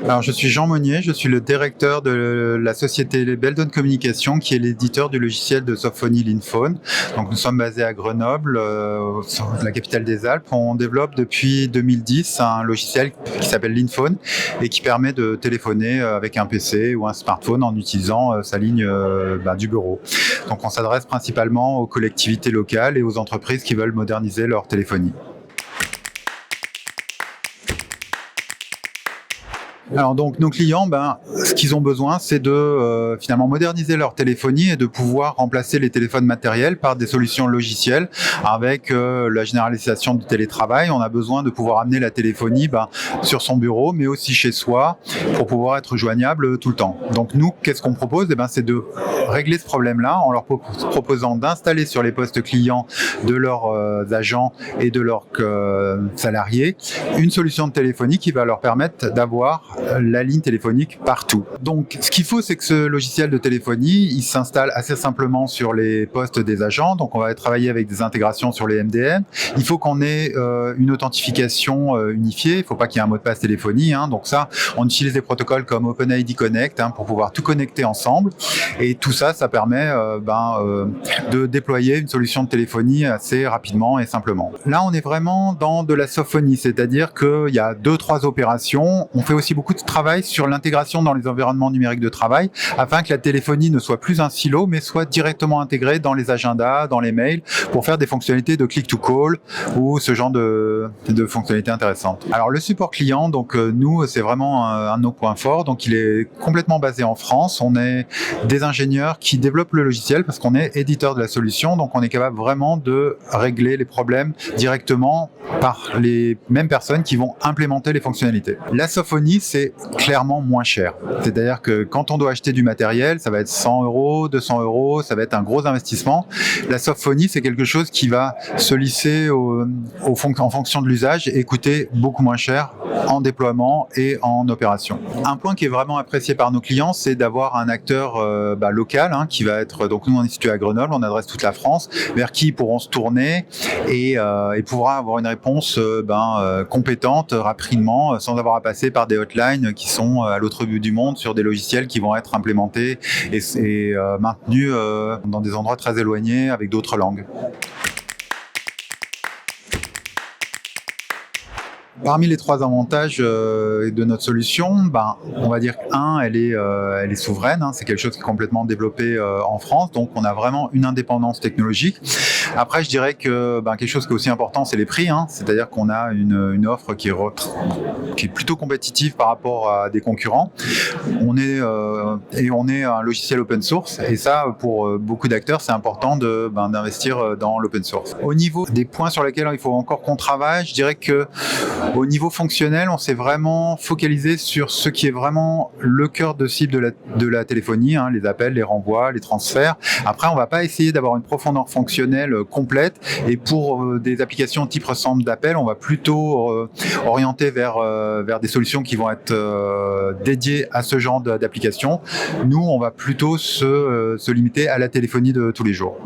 Alors, je suis Jean Monnier, je suis le directeur de la société Beldon Communication, qui est l'éditeur du logiciel de softphonie Linphone. Donc, nous sommes basés à Grenoble, la capitale des Alpes. On développe depuis 2010 un logiciel qui s'appelle Linphone et qui permet de téléphoner avec un PC ou un smartphone en utilisant sa ligne du bureau. Donc, on s'adresse principalement aux collectivités locales et aux entreprises qui veulent moderniser leur téléphonie. Alors donc nos clients, ce qu'ils ont besoin, c'est de finalement moderniser leur téléphonie et de pouvoir remplacer les téléphones matériels par des solutions logicielles. Avec la généralisation du télétravail, on a besoin de pouvoir amener la téléphonie sur son bureau, mais aussi chez soi, pour pouvoir être joignable tout le temps. Donc nous, qu'est-ce qu'on propose ? C'est de régler ce problème-là en leur proposant d'installer sur les postes clients de leurs agents et de leurs salariés une solution de téléphonie qui va leur permettre d'avoir la ligne téléphonique partout. Donc, ce qu'il faut, c'est que ce logiciel de téléphonie, il s'installe assez simplement sur les postes des agents. Donc, on va travailler avec des intégrations sur les MDM. Il faut qu'on ait une authentification unifiée. Il ne faut pas qu'il y ait un mot de passe téléphonie. Donc ça, on utilise des protocoles comme OpenID Connect pour pouvoir tout connecter ensemble. Et tout ça, ça permet de déployer une solution de téléphonie assez rapidement et simplement. Là, on est vraiment dans de la softphonie, c'est-à-dire qu'il y a 2-3 opérations. On fait aussi beaucoup de travail sur l'intégration dans les environnements numériques de travail afin que la téléphonie ne soit plus un silo mais soit directement intégrée dans les agendas, dans les mails pour faire des fonctionnalités de click to call ou ce genre de fonctionnalités intéressantes. Alors le support client, donc nous c'est vraiment un de nos points forts, donc il est complètement basé en France. On est des ingénieurs qui développent le logiciel parce qu'on est éditeur de la solution, donc on est capable vraiment de régler les problèmes directement par les mêmes personnes qui vont implémenter les fonctionnalités. La softphonie, c'est clairement moins cher. C'est-à-dire que quand on doit acheter du matériel, ça va être 100 €, 200 €, ça va être un gros investissement. La softphonie, c'est quelque chose qui va se lisser en fonction de l'usage et coûter beaucoup moins cher en déploiement et en opération. Un point qui est vraiment apprécié par nos clients, c'est d'avoir un acteur local qui va être, donc nous on est situé à Grenoble, on adresse toute la France, vers qui ils pourront se tourner et pourra avoir une réponse compétente rapidement sans avoir à passer par des hotlines qui sont à l'autre bout du monde sur des logiciels qui vont être implémentés et maintenus dans des endroits très éloignés avec d'autres langues. Parmi les 3 avantages de notre solution, on va dire qu'un, elle est souveraine. C'est quelque chose qui est complètement développé en France, donc on a vraiment une indépendance technologique. Après, je dirais que quelque chose qui est aussi important, c'est les prix. C'est-à-dire qu'on a une offre qui est plutôt compétitive par rapport à des concurrents. On est un logiciel open source, et ça, pour beaucoup d'acteurs, c'est important d'investir dans l'open source. Au niveau des points sur lesquels il faut encore qu'on travaille, je dirais que au niveau fonctionnel, on s'est vraiment focalisé sur ce qui est vraiment le cœur de cible de la téléphonie, les appels, les renvois, les transferts. Après, on ne va pas essayer d'avoir une profondeur fonctionnelle complète, et pour des applications type ensemble d'appels, on va plutôt orienter vers des solutions qui vont être dédiées à ce genre d'application. Nous, on va plutôt se limiter à la téléphonie de tous les jours.